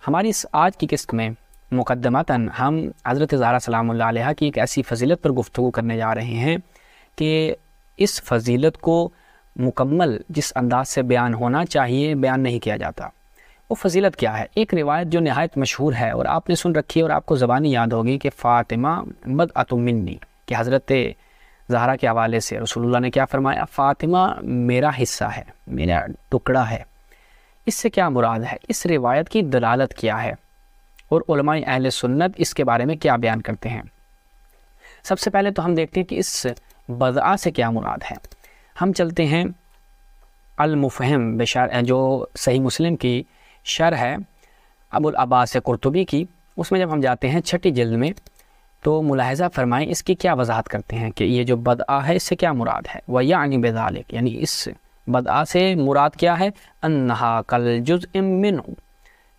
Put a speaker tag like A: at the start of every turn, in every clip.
A: ہماری اس آج کی قسط میں مقدمتاً ہم حضرت زہرا سلام اللہ علیہا کی ایک ایسی فضیلت پر گفتگو کرنے جا رہے ہیں کہ اس فضیلت کو مکمل جس انداز سے بیان ہونا چاہیے بیان نہیں کیا جاتا۔ وہ فضیلت کیا ہے؟ ایک روایت جو نہایت مشہور ہے اور آپ نے سن رکھی ہے اور آپ کو زبانی یاد ہوگی کہ فاطمہ بدعۃ منی، کہ حضرت زہرا کے حوالے سے رسول اللہ نے کیا فرمایا؟ فاطمہ میرا حصہ ہے، میرا ٹکڑا ہے۔ اس سے کیا مراد ہے؟ اس روایت کی دلالت کیا ہے اور علماء اہل سنت اس کے بارے میں کیا بیان کرتے ہیں؟ سب سے پہلے تو ہم دیکھتے ہیں کہ اس بدعہ سے کیا مراد ہے۔ ہم چلتے ہیں المفہم جو صحیح مسلم کی شرح ہے ابو العباس قرطبی کی، اس میں جب ہم جاتے ہیں 6 جلد میں تو ملاحظہ فرمائیں اس کی کیا وضاحت کرتے ہیں کہ یہ جو بدعہ ہے اس سے کیا مراد ہے۔ وَيَعْنِ بِذَلِكَ، یعنی اس بدعہ سے مراد کیا ہے؟ اَنَّهَا كَالْجُزْءٍ مِّنْهُ،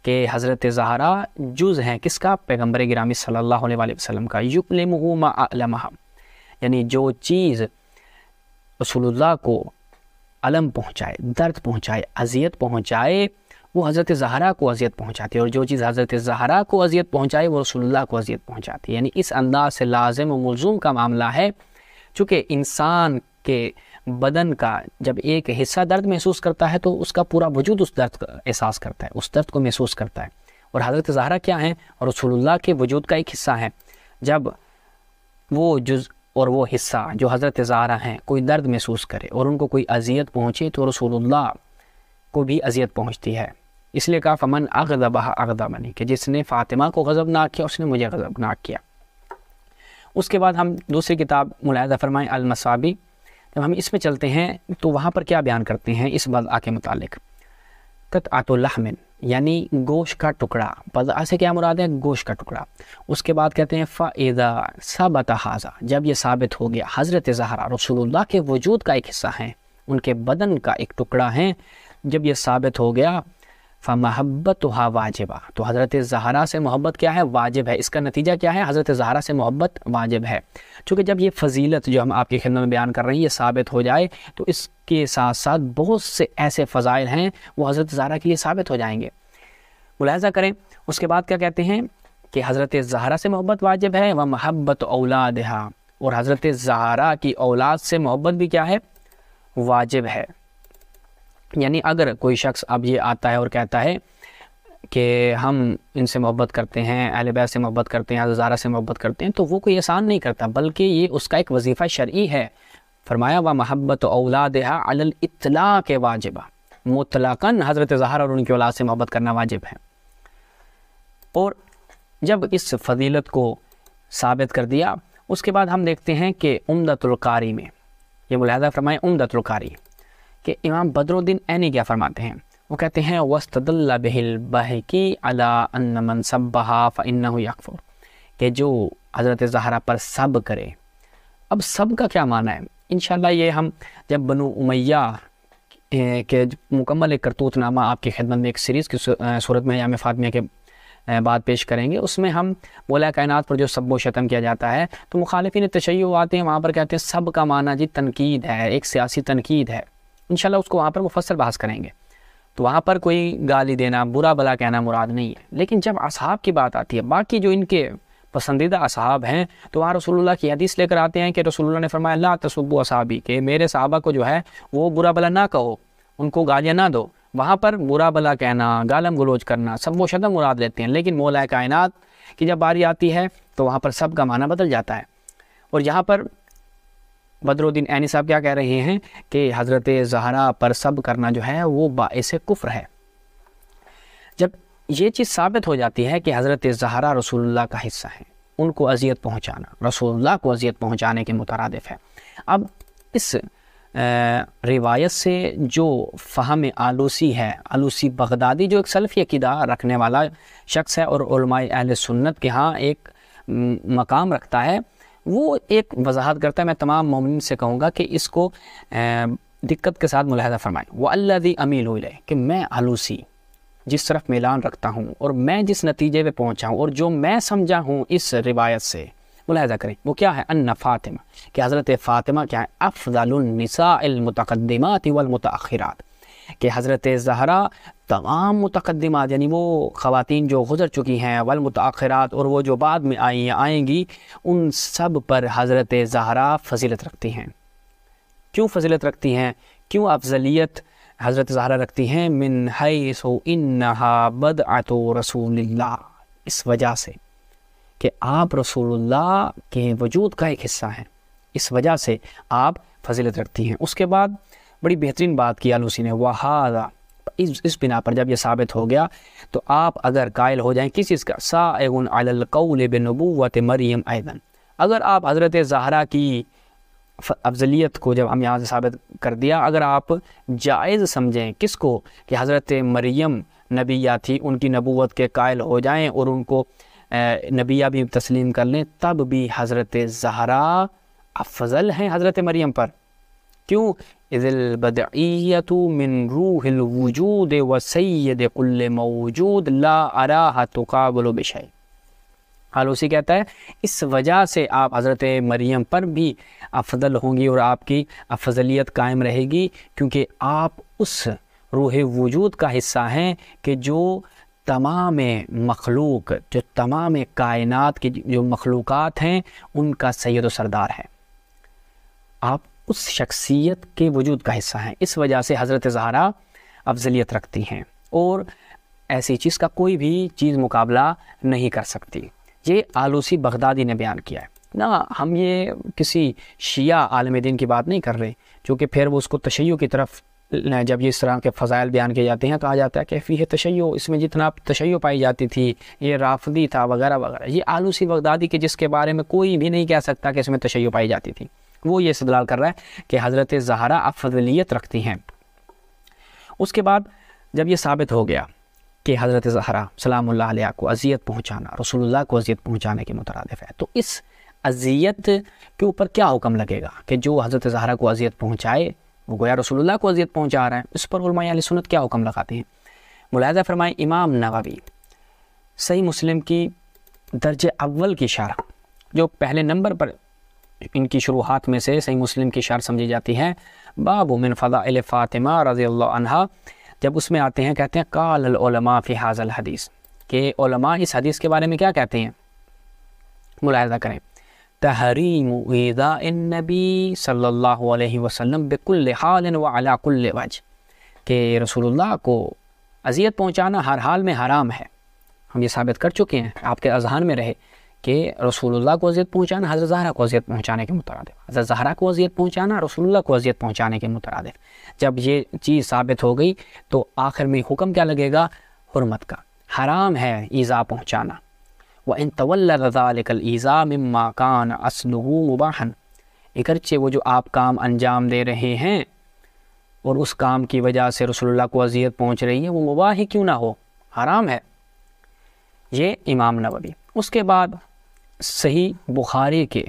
A: کہ حضرت زہرا جز ہیں کس کا؟ پیغمبر گرامی صلی اللہ علیہ وآلہ وسلم کا۔ يُؤْلِمُهُ مَا أَعْلَمَهَا، یعنی جو چیز رسول اللہ کو علم پہنچائے، درد پہنچائے، اذیت پہنچائے، وہ حضرت زہرا کو اذیت پہنچاتی ہے، اور جو چیز حضرت زہرا کو اذیت پہنچائے وہ رسول اللہ کو اذیت پہنچاتی ہے۔ یعنی اس انداز سے لازم و ملزوم کا معاملہ ہے، چونکہ انسان کے بدن کا جب ایک حصہ درد محسوس کرتا ہے تو اس کا پورا وجود اس درد کا احساس کرتا ہے، اس درد کو محسوس کرتا ہے۔ اور حضرت زہرا کیا ہیں؟ اور رسول اللہ کے وجود کا ایک حصہ ہے۔ جب وہ جز اور وہ حصہ جو حضرت زہرا ہیں کوئی درد محسوس کرے اور ان کو کوئی اذیت پہنچے تو رسول اللہ کو بھی اذیت پہنچتی ہے۔ اس لیے کہا فمن اغضبها اغضبنی، کہ جس نے فاطمہ کو غضبناک کیا اس نے مجھے غضبناک کیا۔ اس کے بعد ہم دوسری کتاب ملاحظہ فرمائیں المصابی، جب ہم اس میں چلتے ہیں تو وہاں پر کیا بیان کرتے ہیں اس بدعہ کے متعلق؟ قطعۃ لحم، یعنی گوشت کا ٹکڑا۔ بدعہ سے کیا مراد ہے؟ گوشت کا ٹکڑا۔ اس کے بعد کہتے ہیں فَإِذَا ثَبَتَ هَذَا، جب یہ ثابت ہو گیا حضرت زہرا رسول اللہ کے وجود کا ایک حصہ ہیں، ان کے بدن کا ایک ٹکڑا ہیں، جب یہ ثابت ہو گیا فَمَحَبَّتُهَا وَاجِبَةٌ، تو حضرت زہرا سے محبت کیا ہے؟ واجب ہے۔ اس کا نتیجہ کیا ہے؟ حضرت زہرا سے محبت واجب ہے، چونکہ جب یہ فضیلت جو ہم آپ کی خدمت میں بیان کر رہے ہیں یہ ثابت ہو جائے تو اس کے ساتھ ساتھ بہت سے ایسے فضائل ہیں وہ حضرت زہرا کے لیے ثابت ہو جائیں گے۔ ملاحظہ کریں اس کے بعد کیا کہتے ہیں کہ حضرت زہرا سے محبت واجب ہے، وَمَحَبَّتُ أَوْلَادِهَا، اور حضرت زہرا کی اولاد سے محبت بھی کیا ہے؟ واجب ہے۔ یعنی اگر کوئی شخص اب یہ آتا ہے اور کہتا ہے کہ ہم ان سے محبت کرتے ہیں، اہل بیت سے محبت کرتے ہیں، حضرت زہرا سے محبت کرتے ہیں، تو وہ کوئی احسان نہیں کرتا بلکہ یہ اس کا ایک وظیفہ شرعی ہے۔ فرمایا وَمَحَبَّتُ أَوْلَادِهَا عَلَى الْإِطْلَاقِ وَاجِبَةٌ، مطلقاً حضرت زہرا اور ان کی اولاد سے محبت کرنا واجب ہے۔ اور جب اس فضیلت کو ثابت کر دیا اس کے بعد ہم دیکھتے ہیں کہ عمدۃ القاری میں یہ ملاحظہ فرمائیں عمدۃ القاری کہ امام بدر الدین عینی کیا فرماتے ہیں؟ وہ کہتے ہیں وَاسْتَدَلَّ بِهِ الْبَهْقِي عَلَىٰ أَنَّ مَنْ سَبَّهَا فَإِنَّهُ يَكْفُرُ، کہ جو حضرت زہرا پر سب کرے۔ اب سب کا کیا معنی ہے؟ انشاءاللہ یہ ہم جب بنو امیہ کے مکمل ایک کرتوت نامہ آپ کی خدمت میں ایک سیریز کی صورت میں ایام فاطمیہ کے بعد پیش کریں گے، اس میں ہم مولا کائنات پر جو سب و شتم کیا جاتا ہے تو مخالفین تشیع آتے ہیں، وہاں پر کہتے ہیں سب کا معنی جی تنقید ہے، ایک سیاسی تنقید ہے۔ انشاءاللہ اس کو وہاں پر مفصل بحث کریں گے، تو وہاں پر کوئی گالی دینا، برا بلا کہنا مراد نہیں ہے۔ لیکن جب اصحاب کی بات آتی ہے، باقی جو ان کے پسندیدہ اصحاب ہیں، تو وہاں رسول اللہ کی حدیث لے کر آتے ہیں کہ رسول اللہ نے فرمایا لا تسبوا اصحابی، کہ میرے صحابہ کو جو ہے وہ برا بلا نہ کہو، ان کو گالیاں نہ دو۔ وہاں پر برا بلا کہنا، گالم گلوچ کرنا، سب و شتم مراد لیتے ہیں، لیکن مولا کائنات کی جب باری آتی ہے تو وہاں پر سب کا معنی بدل جاتا ہے۔ اور یہاں پر بدر الدین عینی صاحب کیا کہہ رہے ہیں کہ حضرت زہرا پر سب کرنا جو ہے وہ باعث کفر ہے۔ جب یہ چیز ثابت ہو جاتی ہے کہ حضرت زہرا رسول اللہ کا حصہ ہے، ان کو اذیت پہنچانا رسول اللہ کو اذیت پہنچانے کے مترادف ہے۔ اب اس روایت سے جو فہم آلوسی ہے، آلوسی بغدادی جو ایک سلفی عقیدہ رکھنے والا شخص ہے اور علماء اہل سنت کے ہاں ایک مقام رکھتا ہے، وہ ایک وضاحت کرتا ہے۔ میں تمام مومنین سے کہوں گا کہ اس کو دقت کے ساتھ ملاحظہ فرمائیں۔ وَالَّذِي أَمِيلُ إِلَيْهِ، کہ میں آلوسی جس طرف میلان رکھتا ہوں اور میں جس نتیجے پہ پہنچا ہوں اور جو میں سمجھا ہوں اس روایت سے، ملاحظہ کریں وہ کیا ہے؟ ان فاطمہ، کہ حضرت فاطمہ کیا ہے؟ افضل النساء المتقدمات والمتاخرات، کہ حضرت زہرا تمام متقدمات یعنی وہ خواتین جو گزر چکی ہیں والمتاخرات اور وہ جو بعد میں آئیں گی ان سب پر حضرت زہرا فضیلت رکھتی ہیں۔ کیوں فضیلت رکھتی ہیں، کیوں افضلیت حضرت زہرا رکھتی ہیں؟ من حیث انہا بدعۃ رسول اللہ، اس وجہ سے کہ آپ رسول اللہ کے وجود کا ایک حصہ ہیں، اس وجہ سے آپ فضیلت رکھتی ہیں۔ اس کے بعد بڑی بہترین بات کی آلوسی نے، وہذا، اس بنا پر جب یہ ثابت ہو گیا تو آپ اگر قائل ہو جائیں کس چیز کا، سائغ علی القول بنبوۃ مریم ایضا، اگر آپ حضرت زہرا کی افضلیت کو جب ہم یہاں سے ثابت کر دیا، اگر آپ جائز سمجھیں کس کو، کہ حضرت مریم نبیہ تھی، ان کی نبوت کے قائل ہو جائیں اور ان کو نبیہ بھی تسلیم کر لیں، تب بھی حضرت زہرا افضل ہیں حضرت مریم پر۔ کیوں؟ اذ البدعیۃ من روح الوجود وسید کل موجود لا اراها تقابل بشیء۔ آلوسی کہتا ہے اس وجہ سے آپ حضرت مریم پر بھی افضل ہوں گی اور آپ کی افضلیت قائم رہے گی، کیونکہ آپ اس روح وجود کا حصہ ہیں کہ جو تمام مخلوق، جو تمام کائنات کی جو مخلوقات ہیں ان کا سید و سردار ہے، آپ اس شخصیت کے وجود کا حصہ ہیں، اس وجہ سے حضرت زہرا افضلیت رکھتی ہیں اور ایسی چیز کا کوئی بھی چیز مقابلہ نہیں کر سکتی۔ یہ آلوسی بغدادی نے بیان کیا ہے نا، ہم یہ کسی شیعہ عالم دین کی بات نہیں کر رہے، چونکہ پھر وہ اس کو تشیع کی طرف، جب یہ اس طرح کے فضائل بیان کیے جاتے ہیں کہا جاتا ہے کہ فیہ تشیع، اس میں جتنا تشیع پائی جاتی تھی یہ رافضی تھا وغیرہ وغیرہ۔ یہ آلوسی بغدادی کے جس کے بارے میں کوئی بھی نہیں کہہ سکتا کہ اس میں تشیع پائی جاتی تھی، وہ یہ استدلال کر رہا ہے کہ حضرت زہرا افضلیت رکھتی ہیں۔ اس کے بعد جب یہ ثابت ہو گیا کہ حضرت زہرا سلام اللہ علیہ کو اذیت پہنچانا رسول اللہ کو اذیت پہنچانے کے مترادف ہے، تو اس اذیت کے اوپر کیا حکم لگے گا کہ جو حضرت زہرا کو اذیت پہنچائے وہ گویا رسول اللہ کو اذیت پہنچا رہا ہے؟ اس پر علماء اہل سنت کیا حکم لگاتے ہیں؟ ملاحظہ فرمائیں، امام نووی صحیح مسلم کی درجہ اول کی شرح، جو پہلے نمبر پر ان کی شروحات میں سے صحیح مسلم کی شرح سمجھی جاتی ہے، باب من فضائل فاطمہ رضی اللہ عنہا، جب اس میں آتے ہیں کہتے ہیں قال العلماء فی ھذا الحدیث، کہ علماء اس حدیث کے بارے میں کیا کہتے ہیں؟ ملاحظہ کریں، تحریم ایذاء النبی صلی اللہ علیہ وسلم بکل حال وعلی کل وجہ، کہ رسول اللہ کو اذیت پہنچانا ہر حال میں حرام ہے۔ ہم یہ ثابت کر چکے ہیں، آپ کے اذہان میں رہے کہ رسول اللہ کو اذیت پہنچانا حضرت زہرا کو اذیت پہنچانے کے مترادف، حضرت زہرا کو اذیت پہنچانا رسول اللہ کو اذیت پہنچانے کے مترادف۔ جب یہ چیز ثابت ہو گئی تو آخر میں حکم کیا لگے گا؟ حرمت کا، حرام ہے ایذا پہنچانا۔ وَإِن تَوَلَّدَ ذَلِكَ الْإِيذَاءُ مِمَّا كَانَ أَصْلُهُ مُبَاحًا، اگرچہ وہ جو آپ کام انجام دے رہے ہیں اور اس کام کی وجہ سے رسول اللہ کو اذیت پہنچ رہی ہے وہ مباح ہی کیوں نہ ہو، حرام ہے۔ یہ امام نووی۔ اس کے بعد صحیح بخاری کے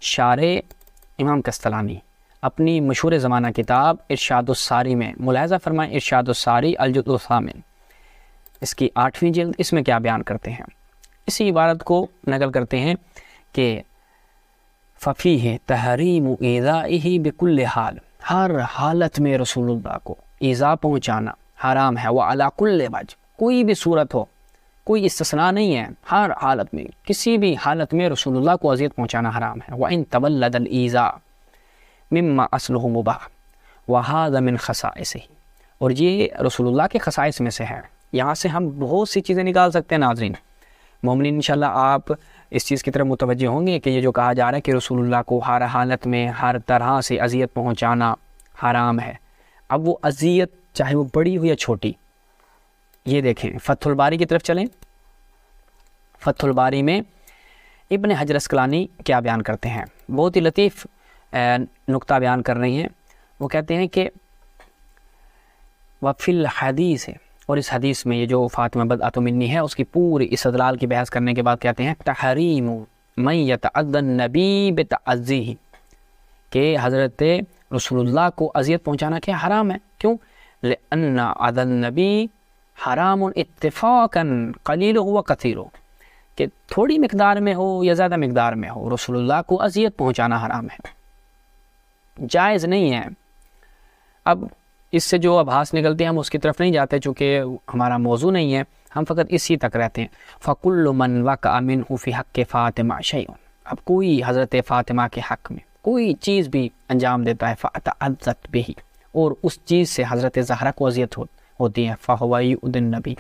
A: شارح امام قسطلانی اپنی مشہور زمانہ کتاب ارشاد الساری میں، ملاحظہ فرمائیں ارشاد الساری الجزء الثامن، اس کی 8ویں جلد، اس میں کیا بیان کرتے ہیں؟ اسی عبارت کو نقل کرتے ہیں کہ ففیہ تحریم ایذائہ بکل حال، ہر حالت میں رسول اللہ کو ایذا پہنچانا حرام ہے، وعلی کل وجہ، کوئی بھی صورت ہو، کوئی استثناء نہیں ہے، ہر حالت میں کسی بھی حالت میں رسول اللہ کو اذیت پہنچانا حرام ہے۔ وَإِن تَوَلَّدَ الْإِيذَاءُ مِمَّا أَصْلُهُ مُبَاحٌ وَهَذَا مِنْ خَصَائِصِهِ، اور یہ رسول اللہ کے خصائص میں سے ہے۔ یہاں سے ہم بہت سی چیزیں نکال سکتے ہیں ناظرین، مومنین انشاءاللہ آپ اس چیز کی طرف متوجہ ہوں گے کہ یہ جو کہا جا رہا ہے کہ رسول اللہ کو ہر حالت میں ہر طرح سے اذیت پہنچانا حرام ہے، اب وہ اذیت چاہے وہ بڑی ہو یا چھوٹی، یہ دیکھیں فتح الباری کی طرف چلیں۔ فتح الباری میں ابن حجر اسقلانی کیا بیان کرتے ہیں، بہت ہی لطیف نقطہ بیان کر رہی ہیں۔ وہ کہتے ہیں کہ وفی الحدیث، اور اس حدیث میں یہ جو فاطمہ بدعۃ منی ہے اس کی پوری استدلال کی بحث کرنے کے بعد کہتے ہیں تحریم من یتعدی النبی بتعزیہ، کہ حضرت رسول اللہ کو اذیت پہنچانا کیا حرام ہے؟ کیوں؟ لأن عدى النبی حرام اتفاقا قلیلہ و کثیرہ، کہ تھوڑی مقدار میں ہو یا زیادہ مقدار میں ہو رسول اللہ کو اذیت پہنچانا حرام ہے، جائز نہیں ہے۔ اب اس سے جو آبھاس نکلتے ہیں ہم اس کی طرف نہیں جاتے چونکہ ہمارا موضوع نہیں ہے، ہم فقط اسی تک رہتے ہیں۔ فَكُلُّ مَنْ وَقَعَ مِنْهُ فِي حَقِّ فَاطِمَةَ شَيْءٌ، اب کوئی حضرت فاطمہ کے حق میں کوئی چیز بھی انجام دیتا ہے فَأَتَعَذَّتْ بِهِ، اور اس چیز سے حضرت زہرا کو اذیت ہوتی ہے، فَهُوَ يُؤْذِي النَّبِيَّ،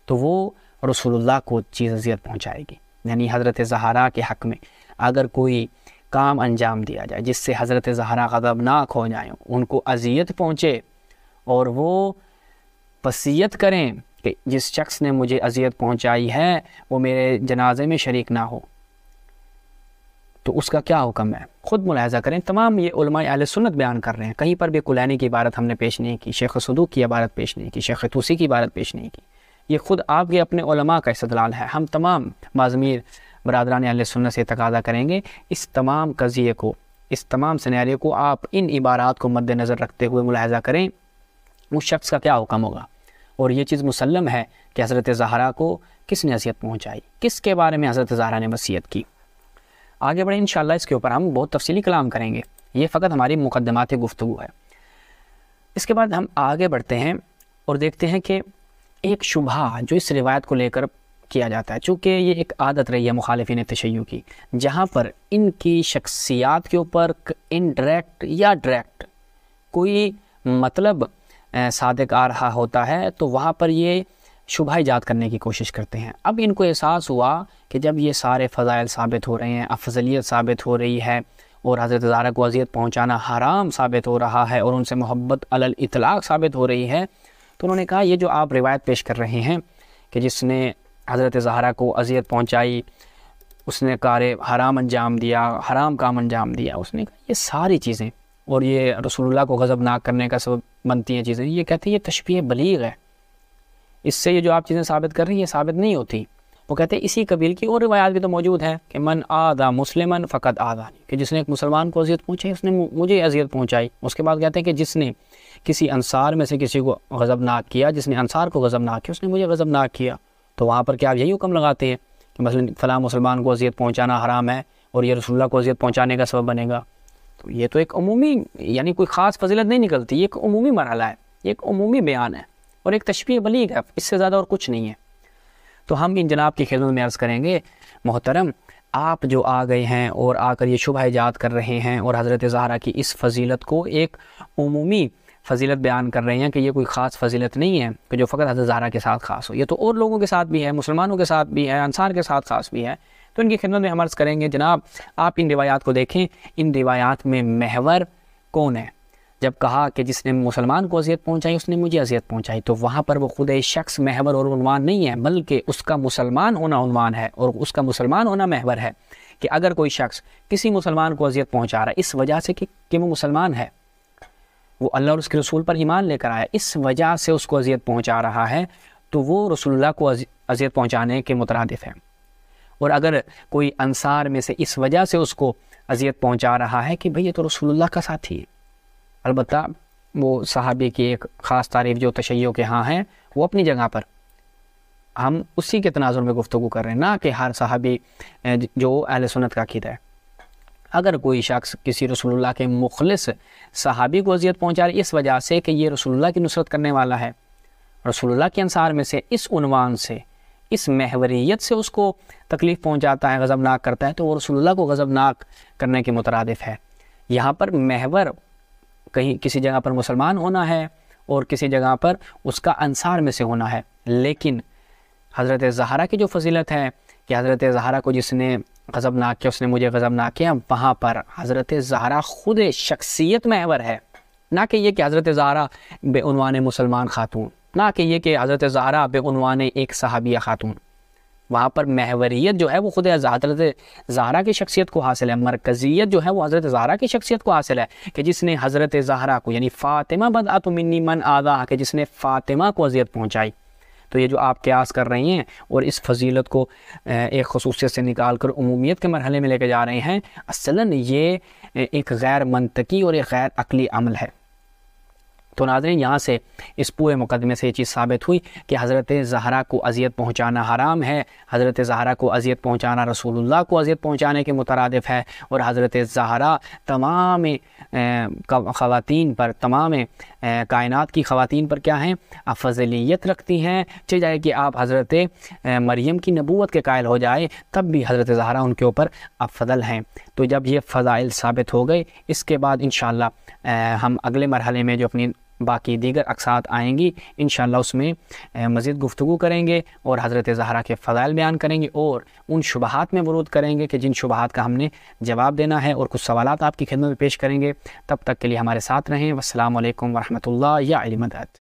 A: تو وہ رسول اللہ کو چیز اذیت پہنچائے گی۔ یعنی حضرت زہرا کے حق میں اگر کوئی کام انجام دیا جائے جس سے حضرت زہرا غضبناک ہو جائیں، ان کو اذیت پہنچے، اور وہ وصیت کریں کہ جس شخص نے مجھے اذیت پہنچائی ہے وہ میرے جنازے میں شریک نہ ہو، تو اس کا کیا حکم ہے؟ خود ملاحظہ کریں، تمام یہ علماء اہل سنت بیان کر رہے ہیں، کہیں پر بھی کلینی کی عبارت ہم نے پیش نہیں کی، شیخ صدوق کی عبارت پیش نہیں کی، شیخ طوسی کی عبارت پیش نہیں کی، یہ خود آپ کے اپنے علماء کا استدلال ہے۔ ہم تمام معذمیر برادران اہل سنت سے تقاضا کریں گے اس تمام قضیے کو، اس تمام سیناریو کو آپ ان عبارات کو مد نظر رکھتے ہوئے ملاحظہ کریں، اس شخص کا کیا حکم ہوگا۔ اور یہ چیز مسلم ہے کہ حضرت زہرا کو کس نے اذیت پہنچائی، کس کے بارے میں حضرت زہرا نے وصیت کی۔ آگے بڑھیں، انشاءاللہ اس کے اوپر ہم بہت تفصیلی کلام کریں گے، یہ فقط ہماری مقدمات گفتگو ہے۔ اس کے بعد ہم آگے بڑھتے ہیں اور دیکھتے ہیں کہ ایک شبہ جو اس روایت کو لے کر کیا جاتا ہے، چونکہ یہ ایک عادت رہی ہے مخالفین تشیع کی، جہاں پر ان کی شخصیات کے اوپر انڈائریکٹ یا ڈائریکٹ کوئی مطلب صادق آ رہا ہوتا ہے تو وہاں پر یہ شبہ ایجاد کرنے کی کوشش کرتے ہیں۔ اب ان کو احساس ہوا کہ جب یہ سارے فضائل ثابت ہو رہے ہیں، افضلیت ثابت ہو رہی ہے، اور حضرت زہرا کو اذیت پہنچانا حرام ثابت ہو رہا ہے، اور ان سے محبت علی الاطلاق ثابت ہو رہی ہے، تو انہوں نے کہا یہ جو آپ روایت پیش کر رہے ہیں کہ جس نے حضرت زہرا کو اذیت پہنچائی اس نے کار حرام انجام دیا، حرام کام انجام دیا، اس نے کہا یہ ساری چیزیں اور یہ رسول اللہ کو غضبناک کرنے کا سبب بنتی ہیں چیزیں، یہ کہتے ہیں یہ تشبیہ بلیغ ہے، اس سے یہ جو آپ چیزیں ثابت کر رہی ہیں یہ ثابت نہیں ہوتی۔ وہ کہتے ہیں اسی قبیل کی اور روایات بھی تو موجود ہیں کہ من آذا مسلمن فقد آذانی، کہ جس نے ایک مسلمان کو اذیت پہنچائی اس نے مجھے اذیت پہنچائی۔ اس کے بعد کہتے ہیں کہ جس نے کسی انصار میں سے کسی کو غضبناک کیا، جس نے انصار کو غضبناک کیا اس نے مجھے غضبناک کیا، تو وہاں پر کیا آپ یہی حکم لگاتے ہیں کہ مثلا فلاں مسلمان کو اذیت پہنچانا حرام ہے اور یہ رسول اللہ کو اذیت پہنچانے کا سبب بنے گا؟ تو یہ تو ایک عمومی، یعنی کوئی خاص فضیلت نہیں نکلتی، یہ ایک عمومی مرحلہ ہے، یہ ایک عمومی بیان ہے اور ایک تشبیہ بلیغ ہے، اس سے زیادہ اور کچھ نہیں ہے۔ تو ہم ان جناب کی خدمت میں عرض کریں گے، محترم آپ جو آ گئے ہیں اور آ کر یہ شبہ ایجاد کر رہے ہیں اور حضرت زہرا کی اس فضیلت کو ایک عمومی فضیلت بیان کر رہے ہیں کہ یہ کوئی خاص فضیلت نہیں ہے کہ جو فقط حضرت زہرا کے ساتھ خاص ہو، یہ تو اور لوگوں کے ساتھ بھی ہے، مسلمانوں کے ساتھ بھی ہے، انصار کے ساتھ خاص بھی ہے۔ تو ان کی خدمت میں ہم عرض کریں گے جناب آپ ان روایات کو دیکھیں، ان روایات میں محور کون ہے؟ جب کہا کہ جس نے مسلمان کو اذیت پہنچائی اس نے مجھے اذیت پہنچائی، تو وہاں پر وہ خود شخص محور اور عنوان نہیں ہے، بلکہ اس کا مسلمان ہونا عنوان ہے اور اس کا مسلمان ہونا محور ہے، کہ اگر کوئی شخص کسی مسلمان کو اذیت پہنچا رہا ہے اس وجہ سے کہ وہ مسلمان ہے، وہ اللہ اور اس کے رسول پر ایمان لے کر آیا، اس وجہ سے اس کو اذیت پہنچا رہا ہے، تو وہ رسول اللہ کو اذیت پہنچانے کے مترادف ہے۔ اور اگر کوئی انصار میں سے اس وجہ سے اس کو اذیت پہنچا رہا ہے کہ بھئی یہ تو رسول اللہ کا ساتھی ہے، البتہ وہ صحابی کی ایک خاص تعریف جو تشیع کے ہاں ہے وہ اپنی جگہ پر، ہم اسی کے تناظر میں گفتگو کر رہے ہیں، نہ کہ ہر صحابی جو اہل سنت کا عقیدہ ہے۔ اگر کوئی شخص کسی رسول اللہ کے مخلص صحابی کو اذیت پہنچا رہا ہے اس وجہ سے کہ یہ رسول اللہ کی نصرت کرنے والا ہے، رسول اللہ کے انصار میں سے، اس عنوان سے، اس محوریت سے اس کو تکلیف پہنچاتا ہے، غضبناک کرتا ہے، تو وہ رسول اللہ کو غضبناک کرنے کے مترادف ہے۔ یہاں پر محور کہیں کسی جگہ پر مسلمان ہونا ہے اور کسی جگہ پر اس کا انصار میں سے ہونا ہے، لیکن حضرت زہرا کی جو فضیلت ہے کہ حضرت زہرا کو جس نے غضبناک کیا اس نے مجھے غضبناک کیا، وہاں پر حضرت زہرا خود شخصیت محور ہے، نہ کہ یہ کہ حضرت زہرا بے عنوان مسلمان خاتون، نہ کہ یہ کہ حضرت زہرا بے عنوان ایک صحابیہ خاتون۔ وہاں پر محوریت جو ہے وہ خود حضرت زہرا کی شخصیت کو حاصل ہے، مرکزیت جو ہے وہ حضرت زہرا کی شخصیت کو حاصل ہے کہ جس نے حضرت زہرا کو یعنی فاطمہ بدعت منی من آذا کہ جس نے فاطمہ کو اذیت پہنچائی۔ تو یہ جو آپ قیاس کر رہے ہیں اور اس فضیلت کو ایک خصوصیت سے نکال کر عمومیت کے مرحلے میں لے کے جا رہے ہیں، اصلاً یہ ایک غیر منطقی اور ایک غیر عقلی عمل ہے۔ تو ناظرین یہاں سے اس پورے مقدمے سے یہ چیز ثابت ہوئی کہ حضرت زہرا کو اذیت پہنچانا حرام ہے، حضرت زہرا کو اذیت پہنچانا رسول اللہ کو اذیت پہنچانے کے مترادف ہے، اور حضرت زہرا تمام خواتین پر، تمام کائنات کی خواتین پر کیا ہیں؟ افضلیت رکھتی ہیں، چاہے جائے کہ آپ حضرت مریم کی نبوت کے قائل ہو جائے تب بھی حضرت زہرا ان کے اوپر افضل ہیں۔ تو جب یہ فضائل ثابت ہو گئے، اس کے بعد انشاءاللہ ہم اگلے مرحلے میں جو اپنی باقی دیگر اقساط آئیں گی انشاءاللہ اس میں مزید گفتگو کریں گے اور حضرت زہرا کے فضائل بیان کریں گے اور ان شبہات میں ورود کریں گے کہ جن شبہات کا ہم نے جواب دینا ہے، اور کچھ سوالات آپ کی خدمت میں پیش کریں گے۔ تب تک کے لیے ہمارے ساتھ رہیں۔ والسلام علیکم ورحمۃ اللہ یا علی مدد۔